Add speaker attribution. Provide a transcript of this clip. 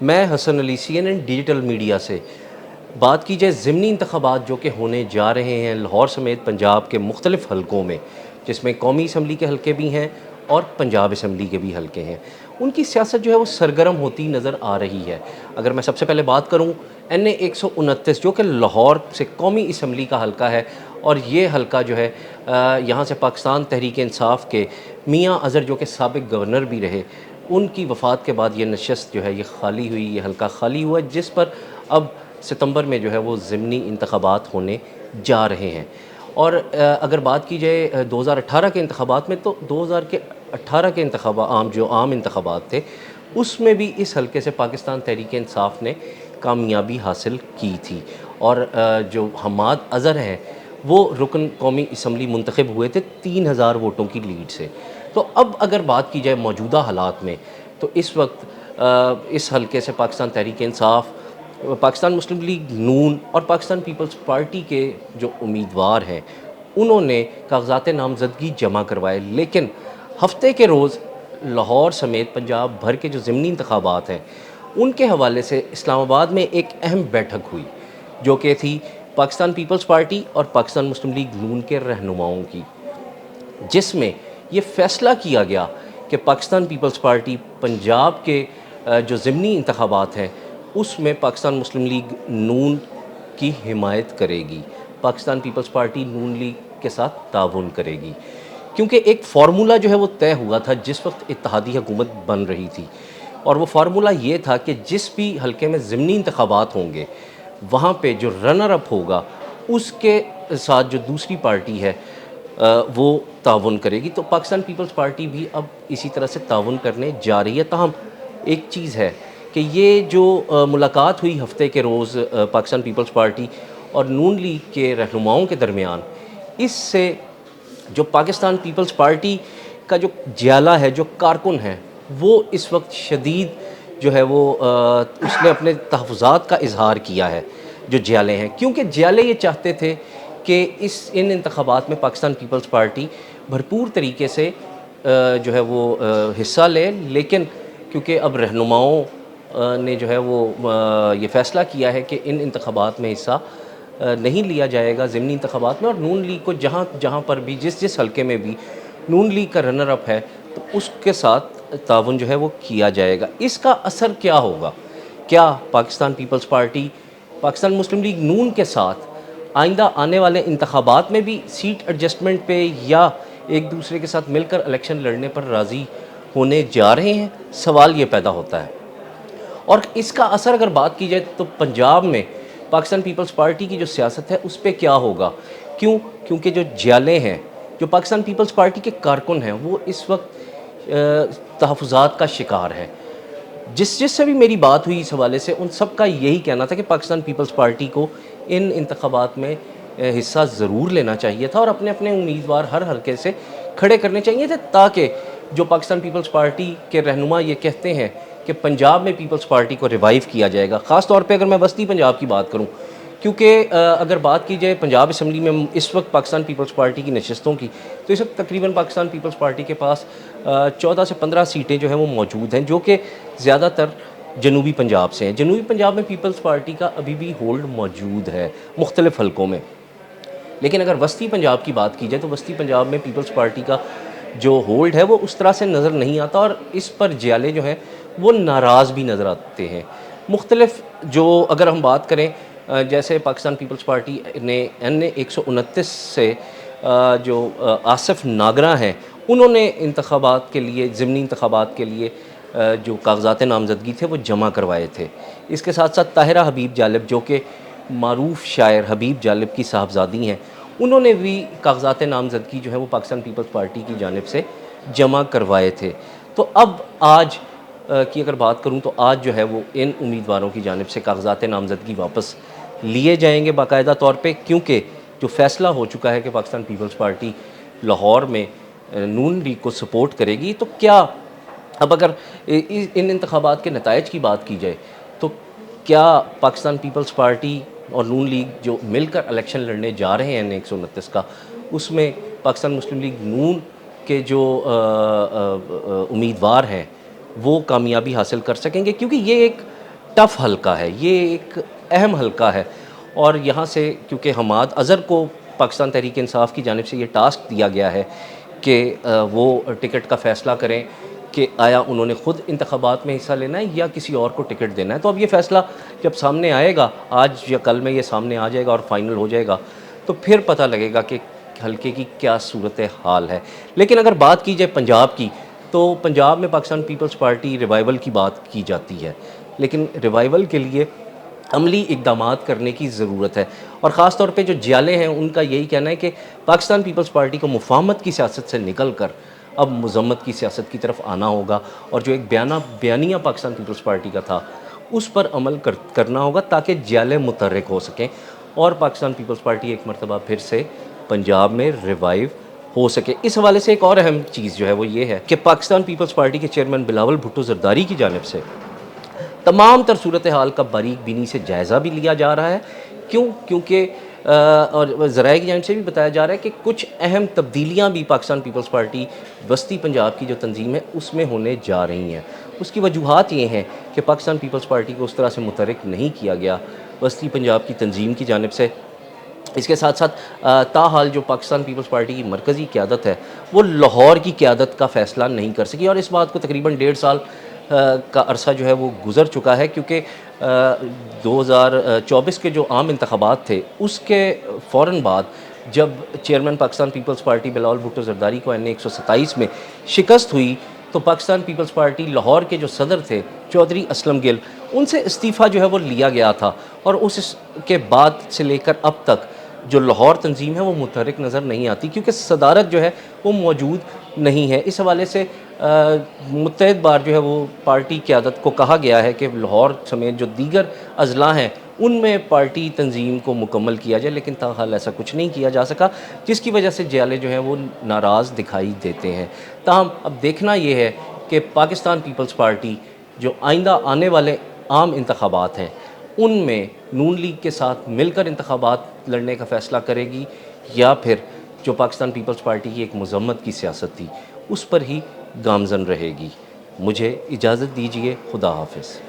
Speaker 1: میں Hasan Ali CNN digital media سے بات کی جائے ضمنی انتخابات جو کہ ہونے جا رہے ہیں لاہور سمیت پنجاب کے مختلف حلقوں میں، جس میں قومی اسمبلی کے حلقے بھی ہیں اور پنجاب اسمبلی کے بھی حلقے ہیں، ان کی سیاست جو ہے وہ سرگرم ہوتی نظر آ رہی ہے۔ اگر میں سب سے پہلے بات کروں NA 129 جو کہ لاہور سے قومی اسمبلی کا حلقہ ہے، اور یہ حلقہ جو ہے یہاں سے پاکستان تحریک انصاف کے میاں اظہر جو کہ سابق گورنر بھی رہے، ان کی وفات کے بعد یہ نشست جو ہے یہ خالی ہوئی، یہ حلقہ خالی ہوا، جس پر اب ستمبر میں جو ہے وہ ضمنی انتخابات ہونے جا رہے ہیں۔ اور اگر بات کی جائے 2018 کے انتخابات میں، تو 2018 کے انتخابات جو عام انتخابات تھے، اس میں بھی اس حلقے سے پاکستان تحریک انصاف نے کامیابی حاصل کی تھی، اور جو حماد اظہر ہیں وہ رکن قومی اسمبلی منتخب ہوئے تھے 3000 ووٹوں کی لیڈ سے۔ تو اب اگر بات کی جائے موجودہ حالات میں، تو اس وقت اس حلقے سے پاکستان تحریک انصاف، پاکستان مسلم لیگ نون اور پاکستان پیپلز پارٹی کے جو امیدوار ہیں، انہوں نے کاغذات نامزدگی جمع کروائے، لیکن ہفتے کے روز لاہور سمیت پنجاب بھر کے جو ضمنی انتخابات ہیں ان کے حوالے سے اسلام آباد میں ایک اہم بیٹھک ہوئی، جو کہ تھی پاکستان پیپلز پارٹی اور پاکستان مسلم لیگ نون کے رہنماؤں کی، جس میں یہ فیصلہ کیا گیا کہ پاکستان پیپلز پارٹی پنجاب کے جو ضمنی انتخابات ہیں اس میں پاکستان مسلم لیگ نون کی حمایت کرے گی، پاکستان پیپلز پارٹی نون لیگ کے ساتھ تعاون کرے گی، کیونکہ ایک فارمولہ جو ہے وہ طے ہوا تھا جس وقت اتحادی حکومت بن رہی تھی، اور وہ فارمولہ یہ تھا کہ جس بھی حلقے میں ضمنی انتخابات ہوں گے وہاں پہ جو رنر اپ ہوگا اس کے ساتھ جو دوسری پارٹی ہے وہ تعاون کرے گی۔ تو پاکستان پیپلز پارٹی بھی اب اسی طرح سے تعاون کرنے جا رہی ہے۔ تاہم ایک چیز ہے کہ یہ جو ملاقات ہوئی ہفتے کے روز پاکستان پیپلز پارٹی اور نون لیگ کے رہنماؤں کے درمیان، اس سے جو پاکستان پیپلز پارٹی کا جو جیالہ ہے، جو کارکن ہے، وہ اس وقت شدید جو ہے وہ اس نے اپنے تحفظات کا اظہار کیا ہے، جو جیالے ہیں، کیونکہ جیالے یہ چاہتے تھے کہ ان انتخابات میں پاکستان پیپلز پارٹی بھرپور طریقے سے جو ہے وہ حصہ لے، لیکن کیونکہ اب رہنماؤں نے جو ہے وہ یہ فیصلہ کیا ہے کہ ان انتخابات میں حصہ نہیں لیا جائے گا ضمنی انتخابات میں، اور نون لیگ کو جہاں جہاں پر بھی جس حلقے میں بھی نون لیگ کا رنر اپ ہے تو اس کے ساتھ تعاون جو ہے وہ کیا جائے گا۔ اس کا اثر کیا ہوگا؟ کیا پاکستان پیپلز پارٹی پاکستان مسلم لیگ نون کے ساتھ آئندہ آنے والے انتخابات میں بھی سیٹ ایڈجسٹمنٹ پہ یا ایک دوسرے کے ساتھ مل کر الیکشن لڑنے پر راضی ہونے جا رہے ہیں؟ سوال یہ پیدا ہوتا ہے۔ اور اس کا اثر اگر بات کی جائے تو پنجاب میں پاکستان پیپلز پارٹی کی جو سیاست ہے اس پہ کیا ہوگا؟ کیونکہ جو جیالے ہیں، جو پاکستان پیپلز پارٹی کے کارکن ہیں، وہ اس وقت تحفظات کا شکار ہے۔ جس سے بھی میری بات ہوئی اس حوالے سے، ان سب کا یہی کہنا تھا کہ پاکستان پیپلز پارٹی کو ان انتخابات میں حصہ ضرور لینا چاہیے تھا، اور اپنے اپنے امیدوار ہر حلقے سے کھڑے کرنے چاہیے تھے، تاکہ جو پاکستان پیپلز پارٹی کے رہنما یہ کہتے ہیں کہ پنجاب میں پیپلز پارٹی کو ریوائیو کیا جائے گا، خاص طور پہ اگر میں وسطی پنجاب کی بات کروں، کیونکہ اگر بات کی جائے پنجاب اسمبلی میں اس وقت پاکستان پیپلز پارٹی کی نشستوں کی، تو اس وقت تقریباً پاکستان پیپلز پارٹی کے پاس 14 سے 15 سیٹیں جو ہیں وہ موجود ہیں، جو کہ زیادہ تر جنوبی پنجاب سے ہیں۔ جنوبی پنجاب میں پیپلز پارٹی کا ابھی بھی ہولڈ موجود ہے مختلف حلقوں میں، لیکن اگر وسطی پنجاب کی بات کی جائے تو وسطی پنجاب میں پیپلز پارٹی کا جو ہولڈ ہے وہ اس طرح سے نظر نہیں آتا، اور اس پر جیالے جو ہیں وہ ناراض بھی نظر آتے ہیں۔ مختلف جو اگر ہم بات کریں، جیسے پاکستان پیپلز پارٹی نے NA 129 سے جو آصف ناگرہ ہیں، انہوں نے انتخابات کے لیے، ضمنی انتخابات کے لیے جو کاغذات نامزدگی تھے وہ جمع کروائے تھے۔ اس کے ساتھ ساتھ طاہرہ حبیب جالب جو کہ معروف شاعر حبیب جالب کی صاحبزادی ہیں، انہوں نے بھی کاغذات نامزدگی جو ہے وہ پاکستان پیپلز پارٹی کی جانب سے جمع کروائے تھے۔ تو اب آج کی اگر بات کروں تو آج جو ہے وہ ان امیدواروں کی جانب سے کاغذات نامزدگی واپس لیے جائیں گے باقاعدہ طور پہ، کیونکہ جو فیصلہ ہو چکا ہے کہ پاکستان پیپلز پارٹی لاہور میں نون لیگ کو سپورٹ کرے گی۔ تو کیا اب اگر ان انتخابات کے نتائج کی بات کی جائے تو کیا پاکستان پیپلز پارٹی اور نون لیگ جو مل کر الیکشن لڑنے جا رہے ہیں NA 129 کا، اس میں پاکستان مسلم لیگ نون کے جو امیدوار ہیں وہ کامیابی حاصل کر سکیں گے؟ کیونکہ یہ ایک ٹف حلقہ ہے، یہ ایک اہم حلقہ ہے، اور یہاں سے کیونکہ حماد اظہر کو پاکستان تحریک انصاف کی جانب سے یہ ٹاسک دیا گیا ہے کہ وہ ٹکٹ کا فیصلہ کریں کہ آیا انہوں نے خود انتخابات میں حصہ لینا ہے یا کسی اور کو ٹکٹ دینا ہے۔ تو اب یہ فیصلہ جب سامنے آئے گا، آج یا کل میں یہ سامنے آ جائے گا اور فائنل ہو جائے گا، تو پھر پتہ لگے گا کہ حلقے کی کیا صورت حال ہے۔ لیکن اگر بات کی جائے پنجاب کی، تو پنجاب میں پاکستان پیپلز پارٹی ریوائول کی بات کی جاتی ہے، لیکن ریوائول کے لیے عملی اقدامات کرنے کی ضرورت ہے، اور خاص طور پہ جو جیالے ہیں ان کا یہی کہنا ہے کہ پاکستان پیپلز پارٹی کو مفاہمت کی سیاست سے نکل کر اب مذمت کی سیاست کی طرف آنا ہوگا، اور جو ایک بیانیہ پاکستان پیپلز پارٹی کا تھا اس پر عمل کرنا ہوگا تاکہ جیالے متحرک ہو سکیں اور پاکستان پیپلز پارٹی ایک مرتبہ پھر سے پنجاب میں ریوائیو ہو سکے۔ اس حوالے سے ایک اور اہم چیز جو ہے وہ یہ ہے کہ پاکستان پیپلز پارٹی کے چیئرمین بلاول بھٹو زرداری کی جانب سے تمام تر صورتحال کا باریک بینی سے جائزہ بھی لیا جا رہا ہے۔ کیونکہ اور ذرائع کی جانب سے بھی بتایا جا رہا ہے کہ کچھ اہم تبدیلیاں بھی پاکستان پیپلز پارٹی وسطی پنجاب کی جو تنظیم ہے اس میں ہونے جا رہی ہیں۔ اس کی وجوہات یہ ہیں کہ پاکستان پیپلز پارٹی کو اس طرح سے متحرک نہیں کیا گیا وسطی پنجاب کی تنظیم کی جانب سے۔ اس کے ساتھ ساتھ تاحال جو پاکستان پیپلز پارٹی کی مرکزی قیادت ہے وہ لاہور کی قیادت کا فیصلہ نہیں کر سکی، اور اس بات کو تقریباً 1.5 سال کا عرصہ جو ہے وہ گزر چکا ہے، کیونکہ 2024 کے جو عام انتخابات تھے اس کے فوراً بعد جب چیئرمین پاکستان پیپلز پارٹی بلاول بھٹو زرداری کو این اے 127 میں شکست ہوئی، تو پاکستان پیپلز پارٹی لاہور کے جو صدر تھے چودھری اسلم گل، ان سے استعفیٰ جو ہے وہ لیا گیا تھا، اور اس کے بعد سے لے کر اب تک جو لاہور تنظیم ہے وہ متحرک نظر نہیں آتی، کیونکہ صدارت جو ہے وہ موجود نہیں ہے۔ اس حوالے سے متعدد بار جو ہے وہ پارٹی قیادت کو کہا گیا ہے کہ لاہور سمیت جو دیگر اضلاع ہیں ان میں پارٹی تنظیم کو مکمل کیا جائے، لیکن تاحال ایسا کچھ نہیں کیا جا سکا، جس کی وجہ سے جیالے جو ہیں وہ ناراض دکھائی دیتے ہیں۔ تاہم اب دیکھنا یہ ہے کہ پاکستان پیپلز پارٹی جو آئندہ آنے والے عام انتخابات ہیں ان میں نون لیگ کے ساتھ مل کر انتخابات لڑنے کا فیصلہ کرے گی، یا پھر جو پاکستان پیپلز پارٹی کی ایک مذمت کی سیاست تھی اس پر ہی گامزن رہے گی۔ مجھے اجازت دیجیے، خدا حافظ۔